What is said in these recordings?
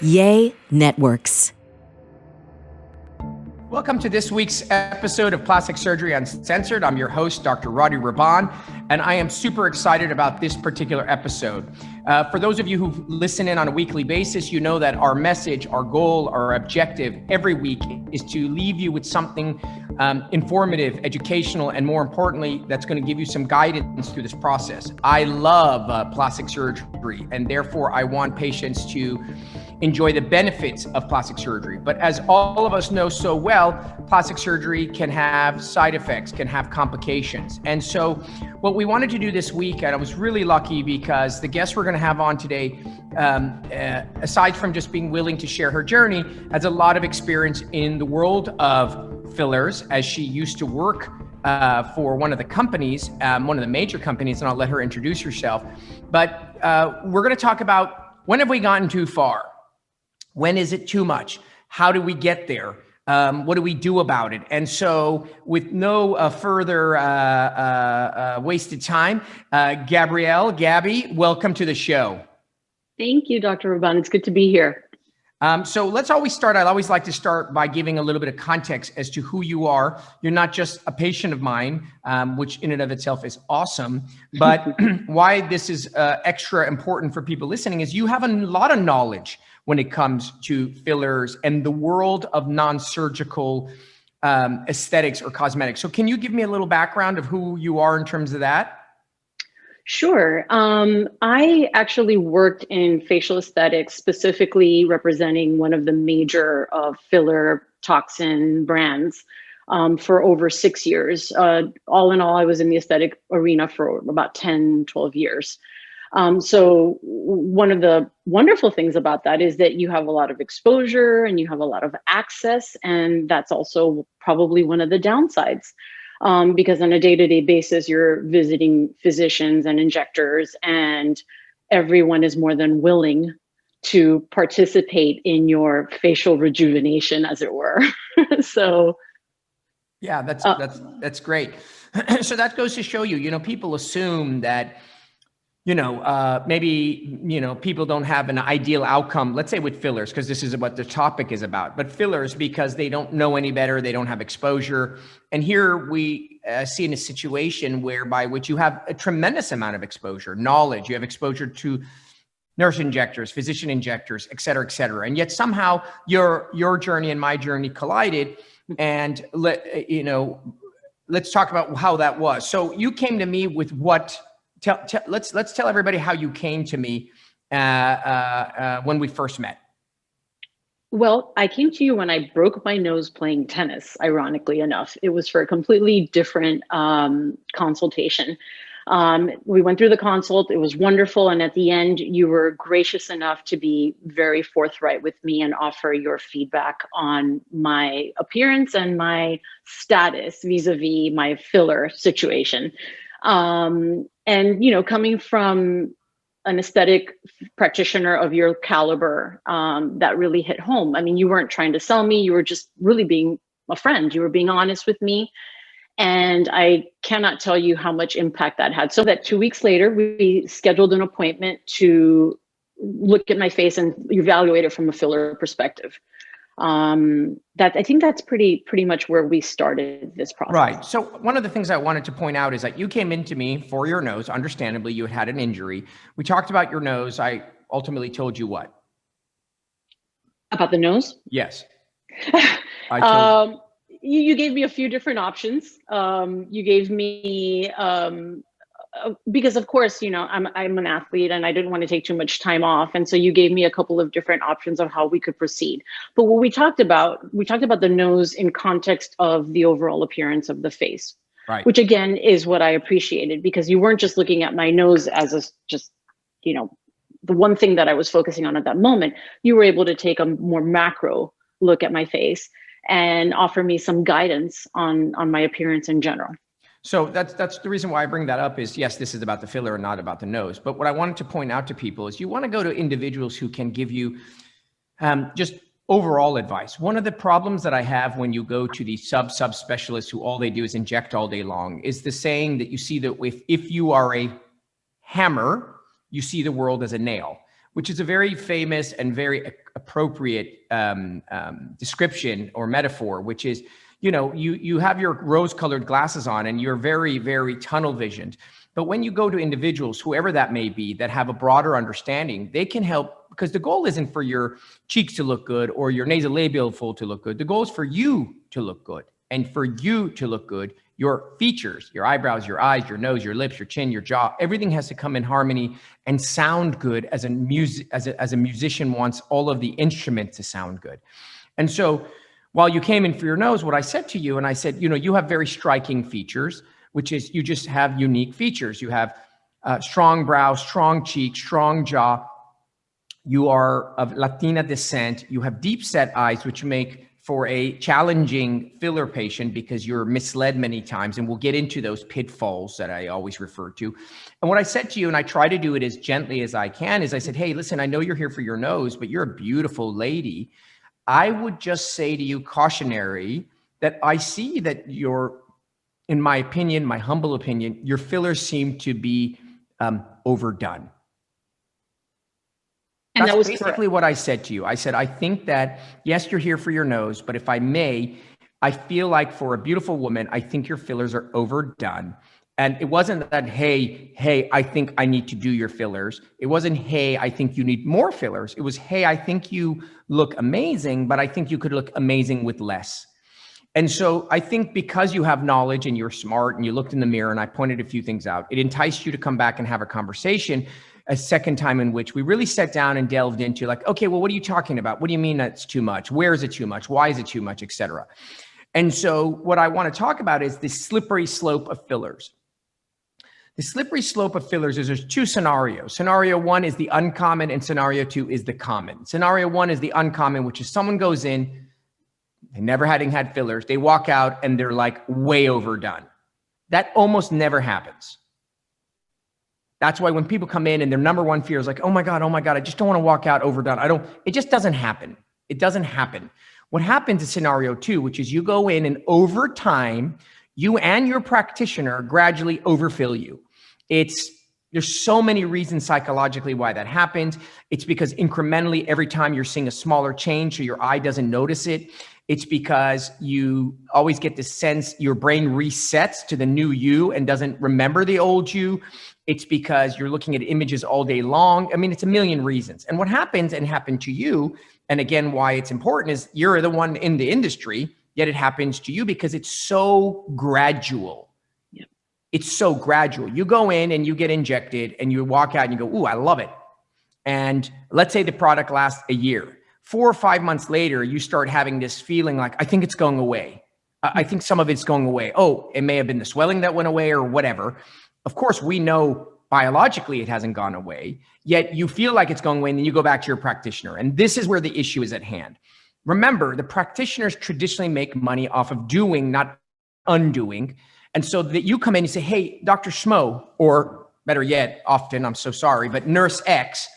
Yay Networks. Welcome to this week's episode of Plastic Surgery Uncensored. I'm your host, Dr. Rady Rahban, and I am super excited about this particular episode. For those of you who listen in on a weekly basis, you know that our message, our goal, our objective every week is to leave you with something informative, educational, and more importantly, that's going to give you some guidance through this process. I love plastic surgery, and therefore I want patients to enjoy the benefits of plastic surgery. But as all of us know so well, plastic surgery can have side effects, can have complications. And so what we wanted to do this week, and I was really lucky because the guest we're going to have on today, aside from just being willing to share her journey, has a lot of experience in the world of fillers, as she used to work for one of the companies, one of the major companies, and I'll let her introduce herself. But we're going to talk about, when have we gotten too far? When is it too much? How do we get there? What do we do about it? And so with no further wasted time, Gabby, welcome to the show. Thank you, Dr. Rahban. It's good to be here. So let's always start. I always like to start by giving a little bit of context as to who you are. You're not just a patient of mine, which in and of itself is awesome, but why this is extra important for people listening is you have a lot of knowledge when it comes to fillers and the world of non-surgical aesthetics or cosmetics. So can you give me a little background of who you are in terms of that? Sure. I actually worked in facial aesthetics, specifically representing one of the major filler toxin brands for over 6 years. All in all, I was in the aesthetic arena for about 10, 12 years. So one of the wonderful things about that is that you have a lot of exposure and you have a lot of access. And that's also probably one of the downsides. Because on a day-to-day basis, you're visiting physicians and injectors, and everyone is more than willing to participate in your facial rejuvenation, as it were. So, yeah, that's great. So that goes to show you, people assume that, maybe, people don't have an ideal outcome, let's say with fillers, because this is what the topic is about, but fillers, because they don't know any better, they don't have exposure. And here we see in a situation whereby which you have a tremendous amount of exposure, knowledge, you have exposure to nurse injectors, physician injectors, et cetera, et cetera. And yet somehow your journey and my journey collided. And let's talk about how that was. So you came to me with what? Let's tell everybody how you came to me when we first met. Well, I came to you when I broke my nose playing tennis, ironically enough. It was for a completely different consultation. We went through the consult. It was wonderful. And at the end, you were gracious enough to be very forthright with me and offer your feedback on my appearance and my status vis-a-vis my filler situation. And, coming from an aesthetic practitioner of your caliber, that really hit home. I mean, you weren't trying to sell me. You were just really being a friend. You were being honest with me. And I cannot tell you how much impact that had. So that 2 weeks later, we scheduled an appointment to look at my face and evaluate it from a filler perspective. I think that's pretty much where we started this process. Right. So one of the things I wanted to point out is that you came into me for your nose. Understandably, you had an injury. We talked about your nose. I ultimately told you what? About the nose? Yes. You gave me a few different options. You gave me, because of course, I'm an athlete and I didn't want to take too much time off. And so you gave me a couple of different options of how we could proceed. But what we talked about the nose in context of the overall appearance of the face, right? Which again is what I appreciated, because you weren't just looking at my nose as the one thing that I was focusing on at that moment. You were able to take a more macro look at my face and offer me some guidance on my appearance in general. So that's the reason why I bring that up is, yes, this is about the filler and not about the nose. But what I wanted to point out to people is you want to go to individuals who can give you just overall advice. One of the problems that I have when you go to the subspecialists who all they do is inject all day long is the saying that you see that if you are a hammer, you see the world as a nail. which is a very famous and very appropriate description or metaphor, which is, you have your rose-colored glasses on and you're very, very tunnel visioned. But when you go to individuals, whoever that may be, that have a broader understanding, they can help, because the goal isn't for your cheeks to look good or your nasolabial fold to look good. The goal is for you to look good. And for you to look good, your features, your eyebrows, your eyes, your nose, your lips, your chin, your jaw, everything has to come in harmony and sound good as a musician wants all of the instruments to sound good. And so while you came in for your nose, what I said to you, and I said, you have very striking features, which is you just have unique features. You have strong brow, strong cheek, strong jaw. You are of Latina descent. You have deep set eyes, which make for a challenging filler patient because you're misled many times. And we'll get into those pitfalls that I always refer to. And what I said to you, and I try to do it as gently as I can, is I said, hey, listen, I know you're here for your nose, but you're a beautiful lady. I would just say to you, cautionary, that I see that in my opinion, my humble opinion, your fillers seem to be overdone. And that's that was basically correct. what I said to you. I said, I think that, yes, you're here for your nose, but if I may, I feel like for a beautiful woman, I think your fillers are overdone. And it wasn't that, hey, I think I need to do your fillers. It wasn't, hey, I think you need more fillers. It was, hey, I think you look amazing, but I think you could look amazing with less. And so I think because you have knowledge and you're smart and you looked in the mirror and I pointed a few things out, it enticed you to come back and have a conversation a second time in which we really sat down and delved into like, okay, well, what are you talking about? What do you mean that's too much? Where is it too much? Why is it too much, et cetera? And so what I want to talk about is the slippery slope of fillers. The slippery slope of fillers is there's two scenarios. Scenario one is the uncommon and scenario two is the common. Scenario one is the uncommon, which is someone goes in, they never having had fillers, they walk out and they're like way overdone. That almost never happens. That's why when people come in and their number one fear is like, oh my God, I just don't want to walk out overdone. It just doesn't happen. It doesn't happen. What happens is scenario two, which is you go in and over time, you and your practitioner gradually overfill you. There's so many reasons psychologically why that happens. It's because incrementally, every time you're seeing a smaller change, so your eye doesn't notice it. It's because you always get the sense your brain resets to the new you and doesn't remember the old you. It's because you're looking at images all day long. I mean, it's a million reasons. And what happens and happened to you, and again, why it's important is you're the one in the industry, yet it happens to you because it's so gradual. Yep. It's so gradual. You go in and you get injected and you walk out and you go, ooh, I love it. And let's say the product lasts a year. 4 or 5 months later, you start having this feeling like, I think it's going away. I think some of it's going away. Oh, it may have been the swelling that went away or whatever. Of course, we know biologically it hasn't gone away, yet you feel like it's going away and then you go back to your practitioner. And this is where the issue is at hand. Remember, the practitioners traditionally make money off of doing, not undoing. And so that you come in and say, hey, Dr. Schmo, or better yet, often, I'm so sorry, but Nurse X,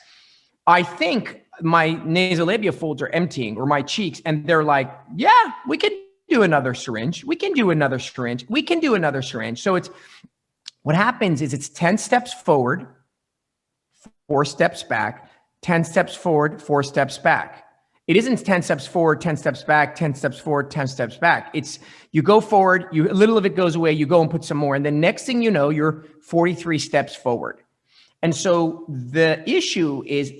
I think my nasolabial folds are emptying or my cheeks. And they're like, yeah, we can do another syringe. We can do another syringe. We can do another syringe. So what happens is it's 10 steps forward, 4 steps back, 10 steps forward, 4 steps back. It isn't 10 steps forward, 10 steps back, 10 steps forward, 10 steps back. It's you go forward, a little of it goes away, you go and put some more. And then next thing you know, you're 43 steps forward. And so the issue is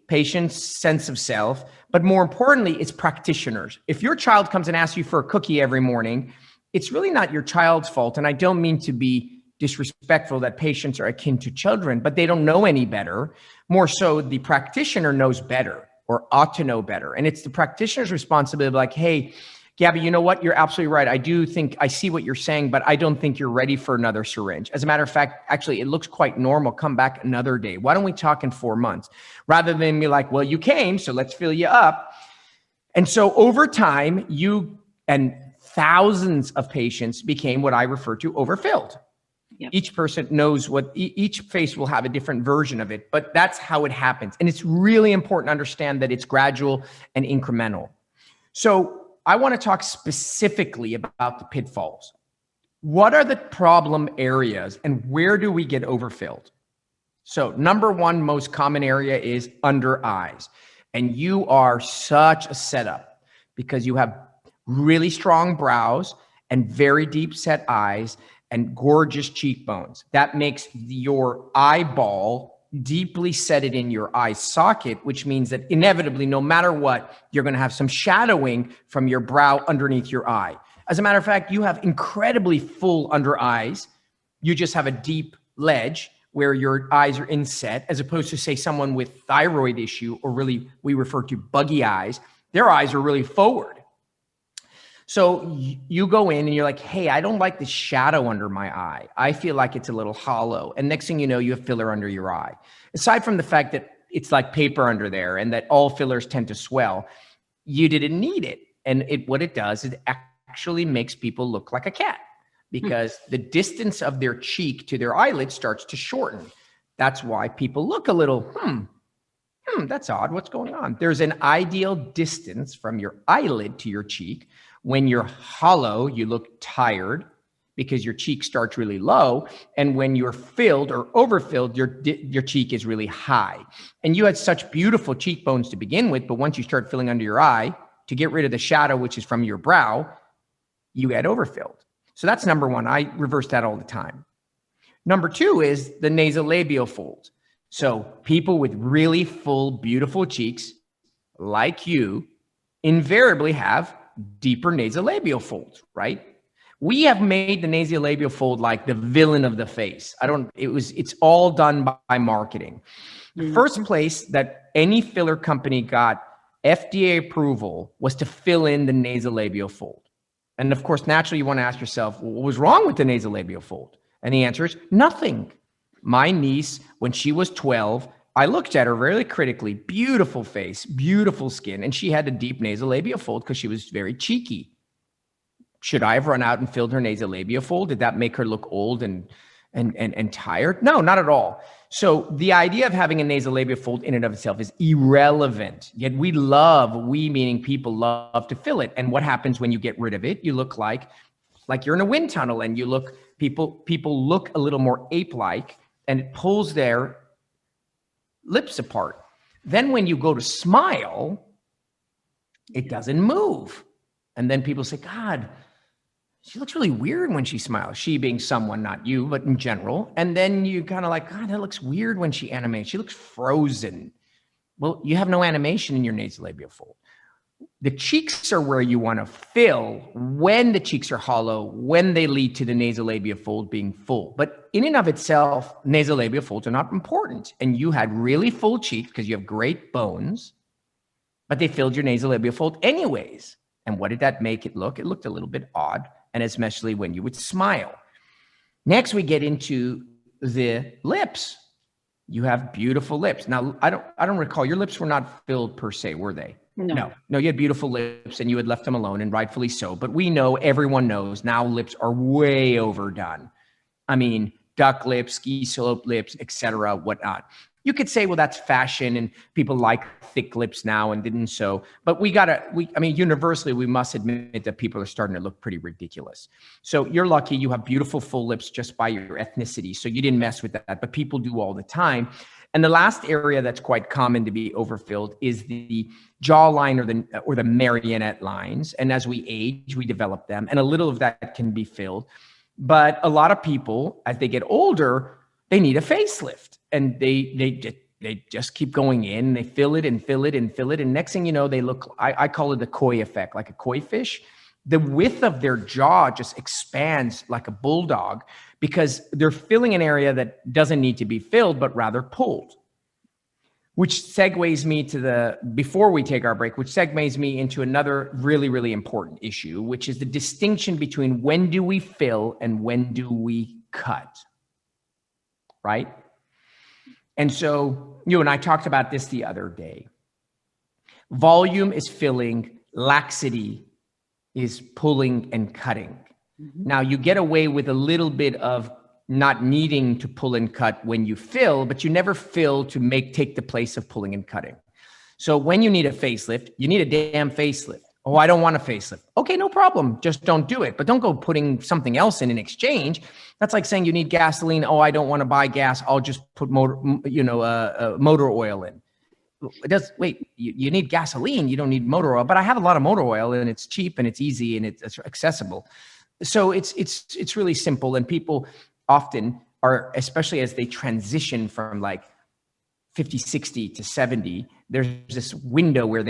patient's sense of self, but more importantly, it's practitioners. If your child comes and asks you for a cookie every morning, it's really not your child's fault. And I don't mean to be disrespectful that patients are akin to children, but they don't know any better. More so, the practitioner knows better or ought to know better. And it's the practitioner's responsibility, like, hey, Gabby, you know what? You're absolutely right. I do think I see what you're saying, but I don't think you're ready for another syringe. As a matter of fact, actually, it looks quite normal. Come back another day. Why don't we talk in 4 months? Rather than be like, well, you came, so let's fill you up. And so over time, you and thousands of patients became what I refer to overfilled. Yep. Each person knows what each face will have a different version of it, but that's how it happens. And it's really important to understand that it's gradual and incremental. So I want to talk specifically about the pitfalls. What are the problem areas and where do we get overfilled? So number one most common area is under eyes. And you are such a setup because you have really strong brows and very deep set eyes and gorgeous cheekbones. That makes your eyeball deeply set it in your eye socket, which means that inevitably, no matter what, you're going to have some shadowing from your brow underneath your eye. As a matter of fact, you have incredibly full under eyes. You just have a deep ledge where your eyes are inset, as opposed to, say, someone with thyroid issue, or really we refer to buggy eyes. Their eyes are really forward. So you go in and you're like, hey, I don't like the shadow under my eye. I feel like it's a little hollow. And next thing you know, you have filler under your eye. Aside from the fact that it's like paper under there and that all fillers tend to swell, you didn't need it. And what it does is it actually makes people look like a cat, because the distance of their cheek to their eyelid starts to shorten. That's why people look a little, that's odd. What's going on? There's an ideal distance from your eyelid to your cheek. When you're hollow, you look tired because your cheek starts really low. And when you're filled or overfilled, your cheek is really high. And you had such beautiful cheekbones to begin with, but once you start filling under your eye, to get rid of the shadow, which is from your brow, you get overfilled. So that's number one. I reverse that all the time. Number two is the nasolabial fold. So people with really full, beautiful cheeks, like you, invariably have deeper nasolabial folds, right? We have made the nasolabial fold like the villain of the face. It's all done by marketing. The first place that any filler company got FDA approval was to fill in the nasolabial fold. And of course, naturally, you want to ask yourself, well, what was wrong with the nasolabial fold? And the answer is nothing. My niece, when she was 12, I looked at her very critically, beautiful face, beautiful skin, and she had a deep nasolabial fold because she was very cheeky. Should I have run out and filled her nasolabial fold? Did that make her look old and tired? No, not at all. So the idea of having a nasolabial fold in and of itself is irrelevant. Yet we meaning people love to fill it. And what happens when you get rid of it? You look like you're in a wind tunnel, and people look a little more ape-like, and it pulls their lips apart. Then when you go to smile, it doesn't move. And then people say, God, she looks really weird when she smiles. She being someone, not you, but in general. And then you kind of like, God, that looks weird when she animates. She looks frozen. Well, you have no animation in your nasolabial fold. The cheeks are where you want to fill when the cheeks are hollow, when they lead to the nasolabial fold being full. But in and of itself, nasolabial folds are not important. And you had really full cheeks because you have great bones, but they filled your nasolabial fold anyways. And what did that make it look? It looked a little bit odd, and especially when you would smile. Next, we get into the lips. You have beautiful lips. Now, I don't recall, your lips were not filled per se, were they? No, you had beautiful lips and you had left them alone, and rightfully so. But we know, everyone knows now lips are way overdone. I mean, duck lips, ski slope lips, etc., whatnot. You could say, well, that's fashion and people like thick lips now and didn't so. But universally, we must admit that people are starting to look pretty ridiculous. So you're lucky you have beautiful full lips just by your ethnicity. So you didn't mess with that, but people do all the time. And the last area that's quite common to be overfilled is the jawline or the marionette lines. And as we age, we develop them, and a little of that can be filled. But a lot of people, as they get older, they need a facelift, and they just keep going in. They fill it and fill it and fill it, and next thing you know, they look. I call it the koi effect, like a koi fish. The width of their jaw just expands like a bulldog because they're filling an area that doesn't need to be filled, but rather pulled. Which segues me before we take our break, which segues me into another really, really important issue, which is the distinction between when do we fill and when do we cut, right? And so you and I talked about this the other day. Volume is filling, laxity is pulling and cutting. Mm-hmm. Now, you get away with a little bit of not needing to pull and cut when you fill, but you never fill to take the place of pulling and cutting. So when you need a facelift, you need a damn facelift. Oh, I don't want a facelift. Okay, no problem. Just don't do it. But don't go putting something else in exchange. That's like saying you need gasoline. Oh, I don't want to buy gas. I'll just put motor oil in. You need gasoline. You don't need motor oil. But I have a lot of motor oil, and it's cheap and it's easy and it's accessible. So it's really simple. And people often are, especially as they transition from like 50, 60 to 70, there's this window where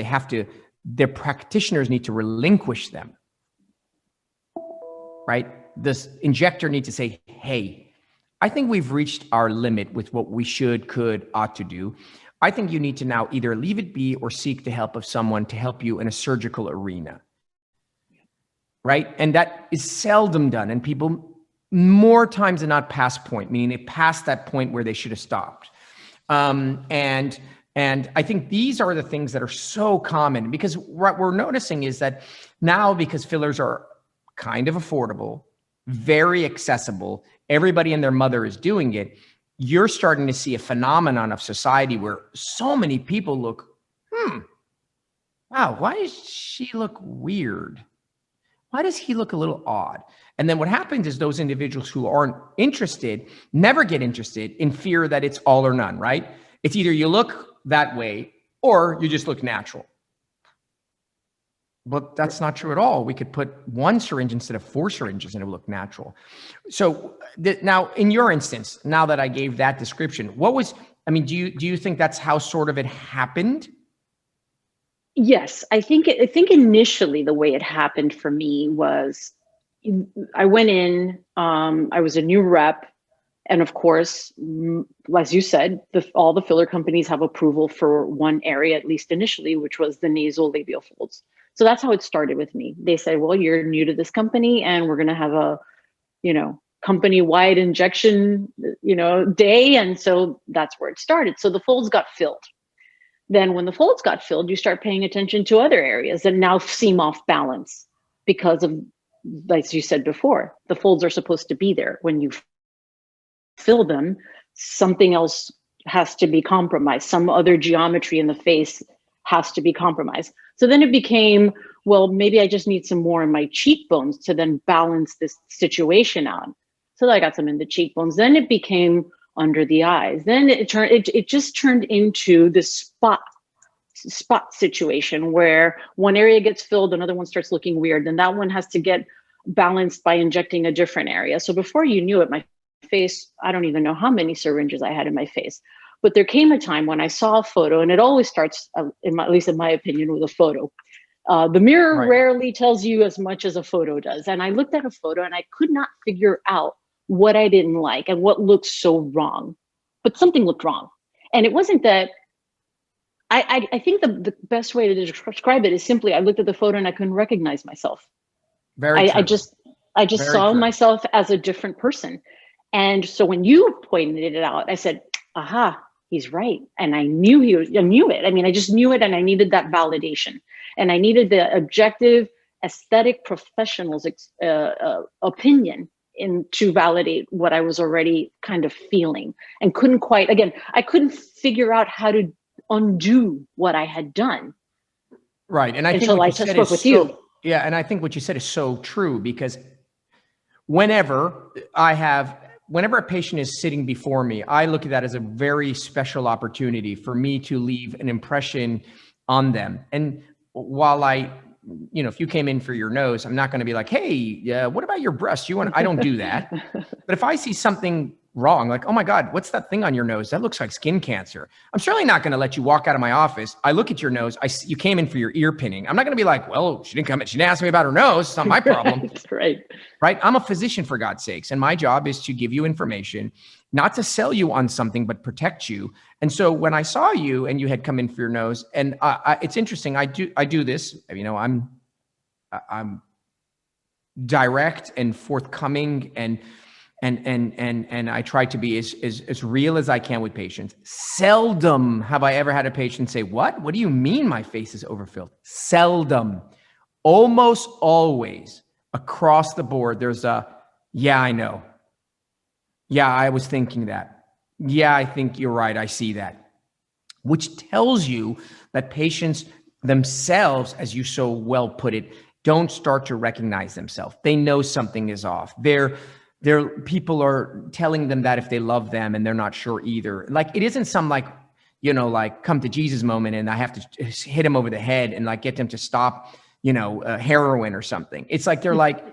their practitioners need to relinquish them, right? This injector needs to say, hey, I think we've reached our limit with what we should, could, ought to do. I think you need to now either leave it be or seek the help of someone to help you in a surgical arena, right? And that is seldom done. And people more times than not pass point, meaning they pass that point where they should have stopped. And I think these are the things that are so common, because what we're noticing is that now, because fillers are kind of affordable, very accessible, everybody and their mother is doing it, you're starting to see a phenomenon of society where so many people look, wow, why does she look weird? Why does he look a little odd? And then what happens is those individuals who aren't interested never get interested, in fear that it's all or none, right? It's either you look that way or you just look natural. But that's not true at all. We could put one syringe instead of 4 syringes and it would look natural. So now in your instance, now that I gave that description, do you think that's how sort of it happened? Yes, I think initially the way it happened for me was I went in, I was a new rep. And of course, as you said, all the filler companies have approval for one area, at least initially, which was the nasal labial folds. So that's how it started with me. They said, well, you're new to this company and we're going to have a, company-wide injection, day. And so that's where it started. So the folds got filled. Then when the folds got filled, you start paying attention to other areas that now seem off balance because of, like you said before, the folds are supposed to be there. When you fill them, something else has to be compromised. Some other geometry in the face has to be compromised. So then it became, well, maybe I just need some more in my cheekbones to then balance this situation out. So I got some in the cheekbones. Then it became under the eyes. Then it just turned into this spot situation where one area gets filled, another one starts looking weird. Then that one has to get balanced by injecting a different area. So before you knew it, my face, I don't even know how many syringes I had in my face. But there came a time when I saw a photo, and it always starts, at least in my opinion, with a photo. The mirror rarely tells you as much as a photo does. And I looked at a photo and I could not figure out what I didn't like and what looked so wrong. But something looked wrong. And it wasn't that, I think the best way to describe it is simply, I looked at the photo and I couldn't recognize myself. I just saw myself as a different person. And so when you pointed it out, I said, aha, he's right. And I knew I knew it. I mean, I just knew it, and I needed that validation. And I needed the objective, aesthetic professional's opinion to validate what I was already kind of feeling, and I couldn't figure out how to undo what I had done. Right. And I think what you said is you. Yeah. And I think what you said is so true, because whenever a patient is sitting before me, I look at that as a very special opportunity for me to leave an impression on them. And while if you came in for your nose, I'm not going to be like, hey, what about your breast? I don't do that. But if I see something wrong, like, oh my God, what's that thing on your nose? That looks like skin cancer. I'm certainly not going to let you walk out of my office. I look at your nose. You came in for your ear pinning. I'm not going to be like, well, she didn't ask me about her nose. It's not my problem. Right. I'm a physician, for God's sakes. And my job is to give you information, not to sell you on something, but protect you. And so when I saw you and you had come in for your nose, and it's interesting, I do this, I'm direct and forthcoming, and I try to be as real as I can with patients. Seldom have I ever had a patient say, what do you mean my face is overfilled? Seldom. Almost always across the board, there's yeah, I know. Yeah, I was thinking that. Yeah, I think you're right. I see that. Which tells you that patients themselves, as you so well put it, don't start to recognize themselves. They know something is off. Their people are telling them that if they love them, and they're not sure either. Like, it isn't some like, like come to Jesus moment and I have to hit him over the head and like get them to stop, heroin or something. It's like, they're like,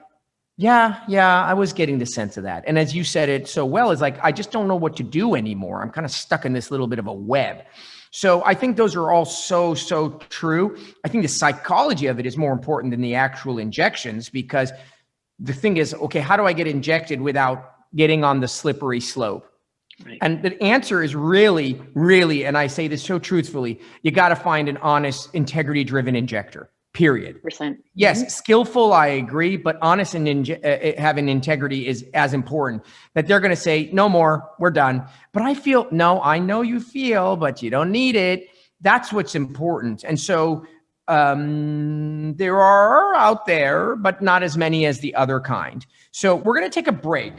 yeah, I was getting the sense of that. And as you said it so well, it's like, I just don't know what to do anymore. I'm kind of stuck in this little bit of a web. So I think those are all so true. I think the psychology of it is more important than the actual injections, because the thing is, okay, how do I get injected without getting on the slippery slope? Right. And the answer is really, and I say this so truthfully, you got to find an honest, integrity-driven injector, period. %. Yes, skillful, I agree, but honest and having integrity is as important. That they're going to say, no more, we're done. But I feel, no, I know you feel, but you don't need it. That's what's important. And so there are out there, but not as many as the other kind. So we're going to take a break.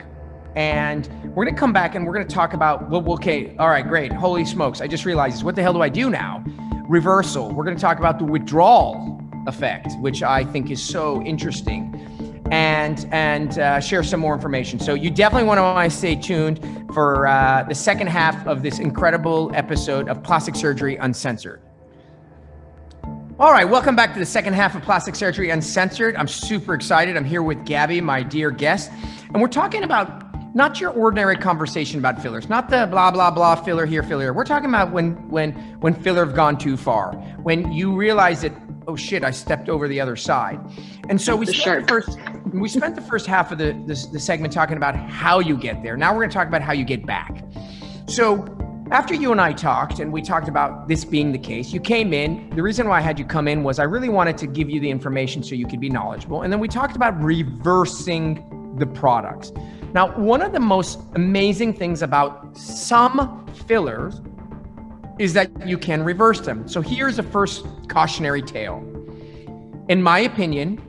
And we're going to come back and we're going to talk about, well, okay, all right, great. Holy smokes. I just realized, what the hell do I do now? Reversal. We're going to talk about the withdrawal effect, which I think is so interesting, and share some more information. So you definitely want to stay tuned for the second half of this incredible episode of Plastic Surgery Uncensored. All right, welcome back to the second half of Plastic Surgery Uncensored. I'm super excited. I'm here with Gabby, my dear guest, and we're talking about not your ordinary conversation about fillers, not the blah, blah, blah, filler here, filler. We're talking about when filler have gone too far, when you realize that, oh shit, I stepped over the other side. And so we spent the first half of the segment talking about how you get there. Now we're going to talk about how you get back. So after you and I talked, and we talked about this being the case, you came in. The reason why I had you come in was I really wanted to give you the information so you could be knowledgeable. And then we talked about reversing the products. Now, one of the most amazing things about some fillers is that you can reverse them. So here's the first cautionary tale. In my opinion,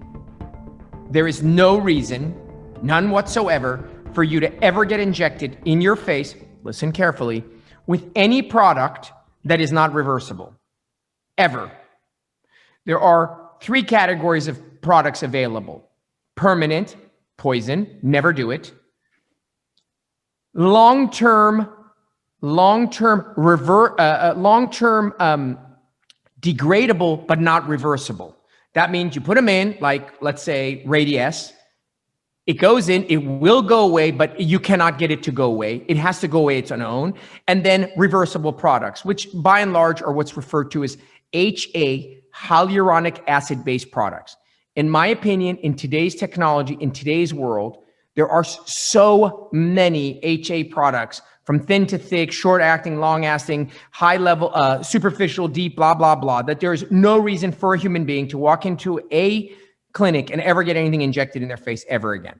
there is no reason, none whatsoever, for you to ever get injected in your face, listen carefully, with any product that is not reversible, ever. There are 3 categories of products available: permanent, poison, never do it; long-term degradable but not reversible. That means you put them in, like let's say Rady S. It goes in, it will go away, but you cannot get it to go away. It has to go away its own. And then reversible products, which by and large are what's referred to as HA, hyaluronic acid-based products. In my opinion, in today's technology, in today's world, there are so many HA products, from thin to thick, short-acting, long-acting, high-level, superficial, deep, blah, blah, blah, that there's no reason for a human being to walk into a clinic and ever get anything injected in their face ever again.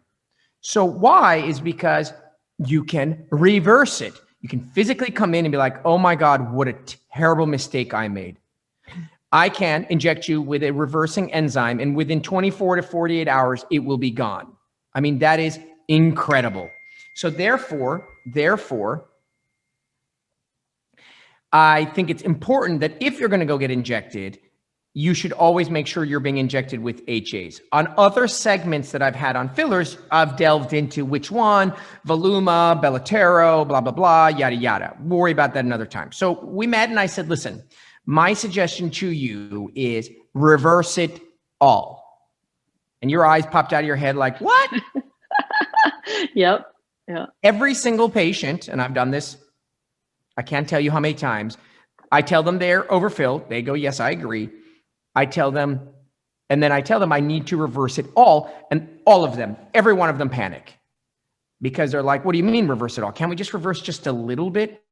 So why? Is because you can reverse it. You can physically come in and be like, oh my God, what a terrible mistake I made. I can inject you with a reversing enzyme, and within 24 to 48 hours, it will be gone. I mean, that is incredible. So therefore, I think it's important that if you're going to go get injected, you should always make sure you're being injected with HAs. On other segments that I've had on fillers, I've delved into which one, Voluma, Bellatero, blah, blah, blah, yada, yada. We'll worry about that another time. So we met and I said, listen, my suggestion to you is reverse it all. And your eyes popped out of your head like, what? Yep. Yeah. Every single patient, and I've done this, I can't tell you how many times, I tell them they're overfilled. They go, yes, I agree. I tell them, and then I tell them I need to reverse it all. And all of them, every one of them panic, because they're like, what do you mean reverse it all? Can't we just reverse just a little bit?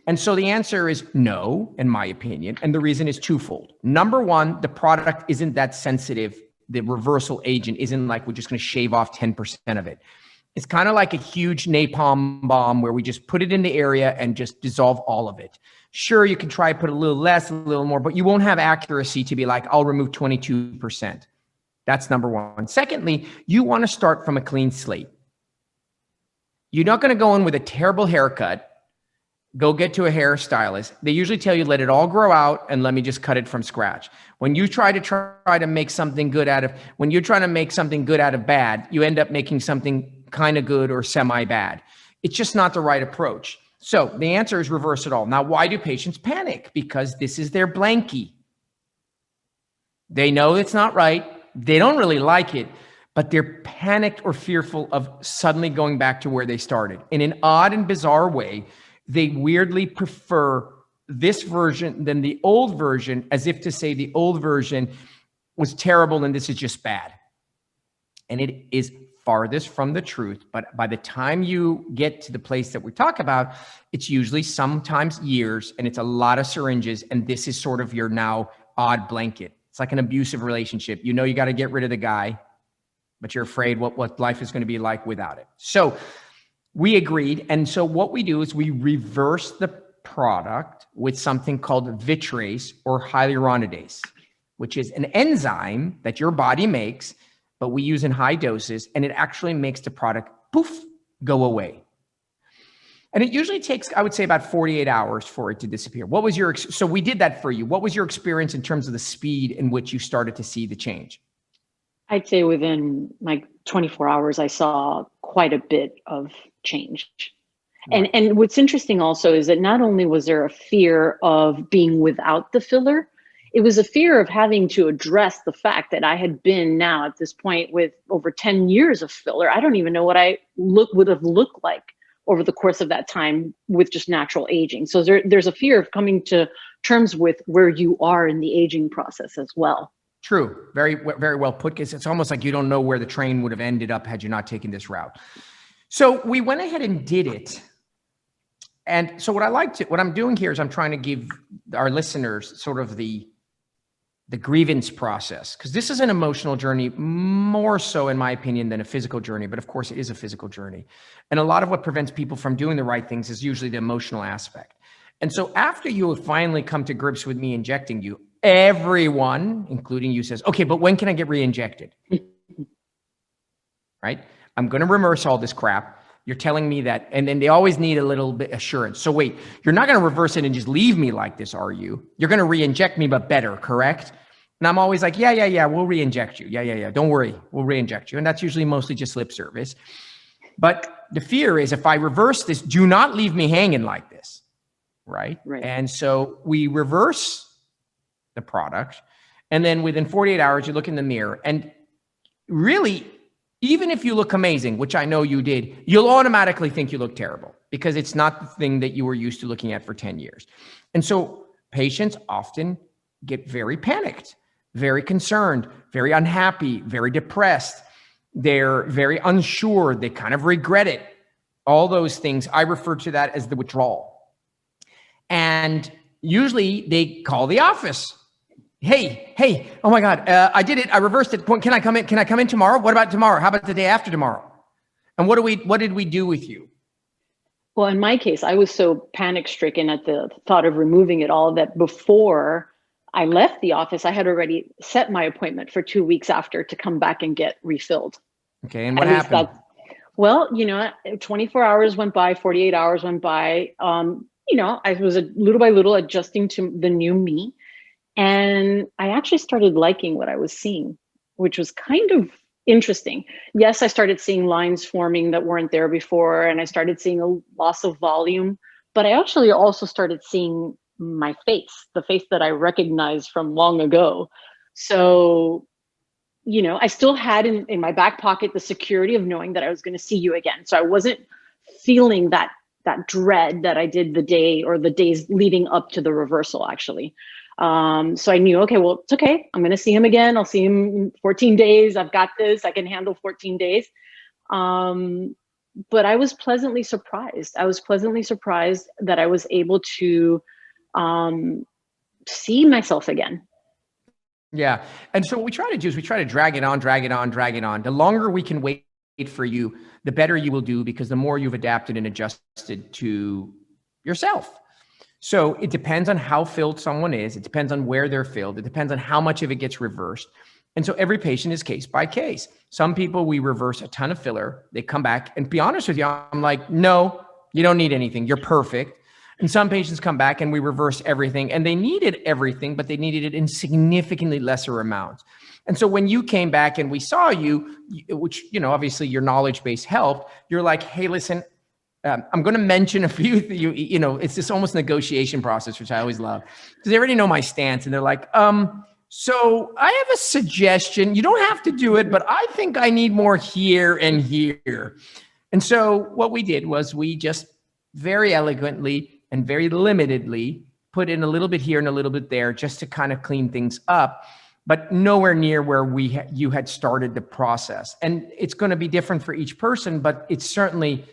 And so the answer is no, in my opinion. And the reason is twofold. Number one, the product isn't that sensitive. The reversal agent isn't like we're just going to shave off 10% of it. It's kind of like a huge napalm bomb where we just put it in the area and just dissolve all of it. Sure, you can try put a little less, a little more, but you won't have accuracy to be like, I'll remove 22%. That's number one. Secondly, you want to start from a clean slate. You're not going to go in with a terrible haircut Go get to a hairstylist. They usually tell you, let it all grow out and let me just cut it from scratch. When you try to make something good out of, when you're trying to make something good out of bad, you end up making something kind of good or semi-bad. It's just not the right approach. So the answer is reverse it all. Now, why do patients panic? Because this is their blankie. They know it's not right. They don't really like it, but they're panicked or fearful of suddenly going back to where they started. In an odd and bizarre way, they weirdly prefer this version than the old version, as if to say the old version was terrible and this is just bad. And it is farthest from the truth. But by the time you get to the place that we talk about, it's usually sometimes years, and it's a lot of syringes. And this is sort of your now odd blanket. It's like an abusive relationship. You know, you got to get rid of the guy, but you're afraid what life is going to be like without it. So we agreed. And so what we do is we reverse the product with something called vitrease or hyaluronidase, which is an enzyme that your body makes, but we use in high doses, and it actually makes the product, poof, go away. And it usually takes, I would say, about 48 hours for it to disappear. What was your, so we did that for you. What was your experience in terms of the speed in which you started to see the change? I'd say within like 24 hours, I saw quite a bit of change. Right. And what's interesting also is that not only was there a fear of being without the filler, it was a fear of having to address the fact that I had been now at this point with over 10 years of filler. I don't even know what I would have looked like over the course of that time with just natural aging. So there's a fear of coming to terms with where you are in the aging process as well. True. Very, very well put, because it's almost like you don't know where the train would have ended up had you not taken this route. So we went ahead and did it. And so what I'm doing here is I'm trying to give our listeners sort of the grievance process, because this is an emotional journey, more so in my opinion than a physical journey, but of course it is a physical journey. And a lot of what prevents people from doing the right things is usually the emotional aspect. And so after you have finally come to grips with me injecting you, everyone, including you, says, okay, but when can I get re-injected? Right? I'm going to reverse all this crap. You're telling me that, and then they always need a little bit assurance. So wait, you're not going to reverse it and just leave me like this, are you? You're going to re-inject me, but better, correct? And I'm always like, yeah, we'll re-inject you. Yeah. Don't worry, we'll re-inject you. And that's usually mostly just lip service. But the fear is, if I reverse this, do not leave me hanging like this, right? And so we reverse the product, and then within 48 hours, you look in the mirror, and really, even if you look amazing, which I know you did, you'll automatically think you look terrible because it's not the thing that you were used to looking at for 10 years. And so patients often get very panicked, very concerned, very unhappy, very depressed. They're very unsure. They kind of regret it. All those things, I refer to that as the withdrawal. And usually they call the office. Hey, oh my God, I did it. I reversed it. Can I come in? Can I come in tomorrow? What about tomorrow? How about the day after tomorrow? And what did we do with you? Well, in my case, I was so panic stricken at the thought of removing it all that before I left the office, I had already set my appointment for 2 weeks after to come back and get refilled. Okay. And what happened? Well, 24 hours went by, 48 hours went by. I was little by little adjusting to the new me. And I actually started liking what I was seeing, which was kind of interesting. Yes, I started seeing lines forming that weren't there before, and I started seeing a loss of volume, but I actually also started seeing my face, the face that I recognized from long ago. So, I still had in my back pocket the security of knowing that I was going to see you again. So I wasn't feeling that dread that I did the day or the days leading up to the reversal, actually. So I knew, okay, well, it's okay. I'm going to see him again. I'll see him in 14 days. I've got this. I can handle 14 days. But I was pleasantly surprised. I was pleasantly surprised that I was able to see myself again. Yeah. And so what we try to do is we try to drag it on. The longer we can wait for you, the better you will do, because the more you've adapted and adjusted to yourself. So it depends on how filled someone is. It depends on where they're filled. It depends on how much of it gets reversed. And so every patient is case by case. Some people, we reverse a ton of filler. They come back, and to be honest with you, I'm like, no, you don't need anything. You're perfect. And some patients come back and we reverse everything, and they needed everything, but they needed it in significantly lesser amounts. And so when you came back and we saw you, which, obviously your knowledge base helped, you're like, hey, listen, I'm going to mention a few, it's this almost negotiation process, which I always love, because they already know my stance. And they're like, so I have a suggestion. You don't have to do it, but I think I need more here and here. And so what we did was we just very elegantly and very limitedly put in a little bit here and a little bit there just to kind of clean things up, but nowhere near where you had started the process. And it's going to be different for each person, but it certainly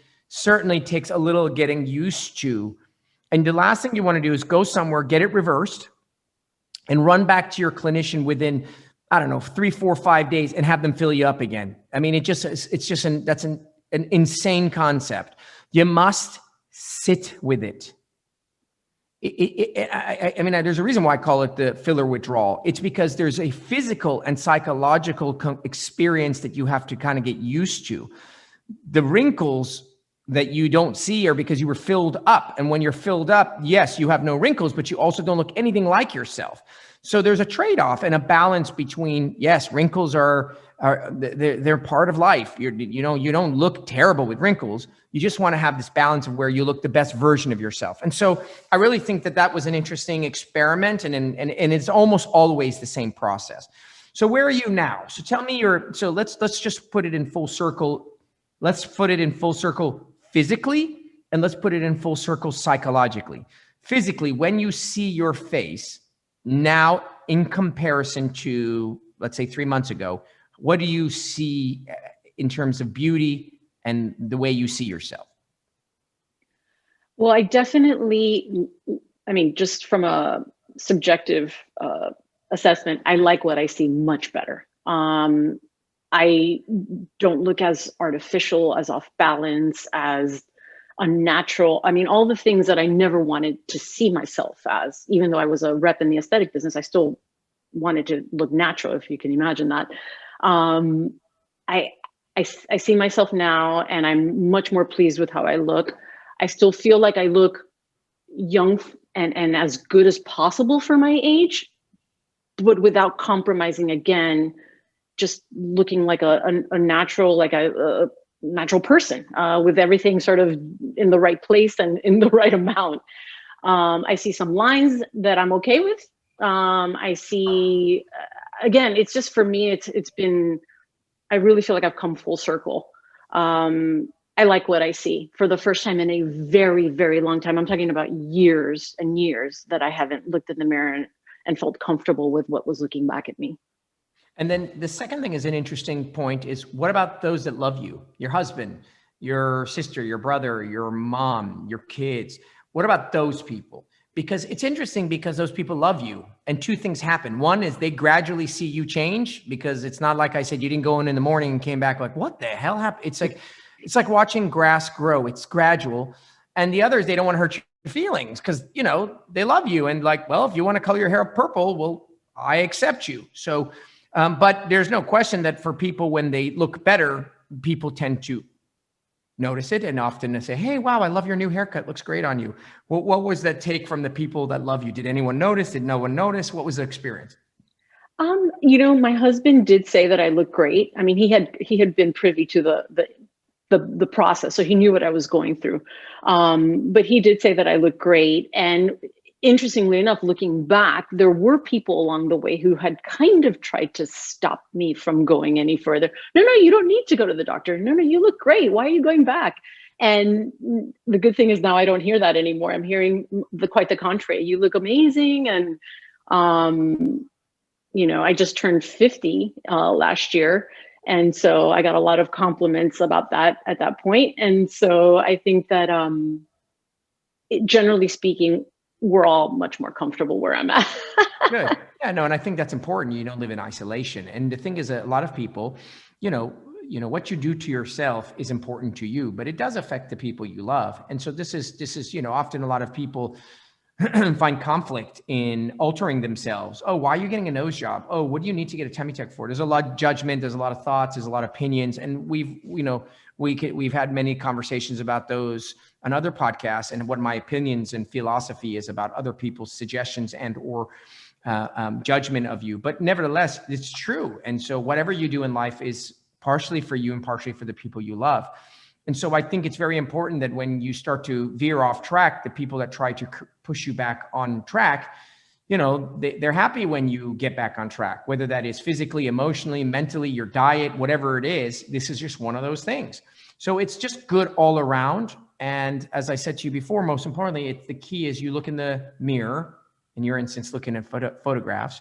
takes a little getting used to. And the last thing you want to do is go somewhere, get it reversed, and run back to your clinician within, 3, 4, 5 days and have them fill you up again. I mean, that's an insane concept. You must sit with it. There's a reason why I call it the filler withdrawal. It's because there's a physical and psychological experience that you have to kind of get used to. The wrinkles that you don't see are because you were filled up. And when you're filled up, yes, you have no wrinkles, but you also don't look anything like yourself. So there's a trade-off and a balance between, yes, wrinkles they're part of life. You don't look terrible with wrinkles. You just want to have this balance of where you look the best version of yourself. And so I really think that was an interesting experiment, and it's almost always the same process. So where are you now? So tell me so let's just put it in full circle. Let's put it in full circle physically, and let's put it in full circle psychologically. Physically, when you see your face now in comparison to, let's say, 3 months ago, what do you see in terms of beauty and the way you see yourself? Well, I definitely, just from a subjective assessment, I like what I see much better. I don't look as artificial, as off balance, as unnatural. All the things that I never wanted to see myself as. Even though I was a rep in the aesthetic business, I still wanted to look natural, if you can imagine that. I see myself now, and I'm much more pleased with how I look. I still feel like I look young and as good as possible for my age, but without compromising, again, just looking like a natural, like a natural person, with everything sort of in the right place and in the right amount. I see some lines that I'm okay with. I see, again, it's just, for me, it's been, I really feel like I've come full circle. I like what I see for the first time in a very, very long time. I'm talking about years and years that I haven't looked in the mirror and felt comfortable with what was looking back at me. And then the second thing is an interesting point is, what about those that love you? Your husband, your sister, your brother, your mom, your kids. What about those people? Because it's interesting, because those people love you, and two things happen. One is they gradually see you change, because it's not like I said, you didn't go in the morning and came back like, what the hell happened? It's like watching grass grow. It's gradual. And the other is they don't want to hurt your feelings, because, they love you. And like, well, if you want to color your hair purple, well, I accept you. So, but there's no question that for people, when they look better, people tend to notice it, and often they say, hey, wow, I love your new haircut. Looks great on you. What was that take from the people that love you? Did anyone notice? Did no one notice? What was the experience? My husband did say that I look great. He had been privy to the process, so he knew what I was going through. But he did say that I look great. And interestingly enough, looking back, there were people along the way who had kind of tried to stop me from going any further. No, you don't need to go to the doctor. No, you look great. Why are you going back? And the good thing is now I don't hear that anymore. I'm hearing quite the contrary. You look amazing. And, I just turned 50 last year. And so I got a lot of compliments about that at that point. And so I think that generally speaking, we're all much more comfortable where I'm at. Good. Yeah, no, and I think that's important. You don't live in isolation. And the thing is, a lot of people, what you do to yourself is important to you, but it does affect the people you love. And so this is, often a lot of people find conflict in altering themselves. Oh, why are you getting a nose job? Oh, what do you need to get a tummy tuck for? There's a lot of judgment. There's a lot of thoughts. There's a lot of opinions. And we've we've had many conversations about those on other podcasts, and what my opinions and philosophy is about other people's suggestions and or judgment of you. But nevertheless, it's true. And so whatever you do in life is partially for you and partially for the people you love. And so I think it's very important that when you start to veer off track, the people that try to push you back on track, they're happy when you get back on track, whether that is physically, emotionally, mentally, your diet, whatever it is. This is just one of those things. So it's just good all around. And as I said to you before, most importantly, the key is you look in the mirror, in your instance, looking at photographs,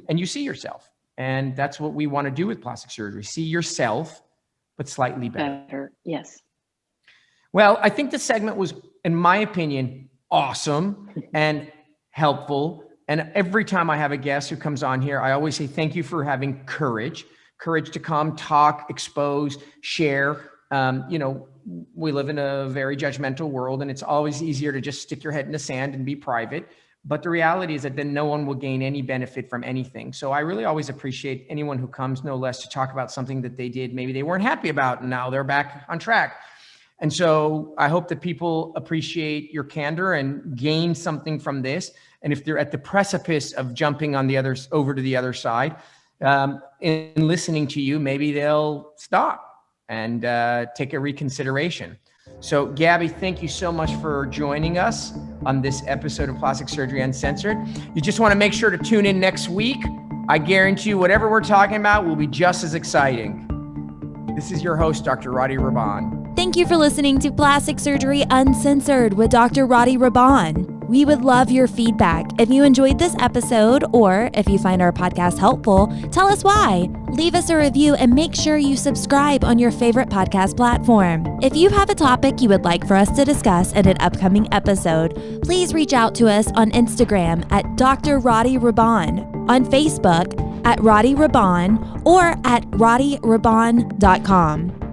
and you see yourself. And that's what we want to do with plastic surgery. See yourself, but slightly better. Yes. Well, I think the segment was, in my opinion, awesome and helpful. And every time I have a guest who comes on here, I always say, thank you for having courage to come, talk, expose, share. We live in a very judgmental world, and it's always easier to just stick your head in the sand and be private. But the reality is that then no one will gain any benefit from anything. So I really always appreciate anyone who comes, no less, to talk about something that they did, maybe they weren't happy about, and now they're back on track. And so I hope that people appreciate your candor and gain something from this. And if they're at the precipice of jumping on over to the other side, in listening to you, maybe they'll stop and take a reconsideration. So Gabby, thank you so much for joining us on this episode of Plastic Surgery Uncensored. You just want to make sure to tune in next week. I guarantee you whatever we're talking about will be just as exciting. This is your host, Dr. Rady Rahban. Thank you for listening to Plastic Surgery Uncensored with Dr. Rady Rahban. We would love your feedback. If you enjoyed this episode, or if you find our podcast helpful, tell us why. Leave us a review and make sure you subscribe on your favorite podcast platform. If you have a topic you would like for us to discuss in an upcoming episode, please reach out to us on Instagram at Dr. Rady Rahban, on Facebook at Rady Rahban, or at RadyRahban.com.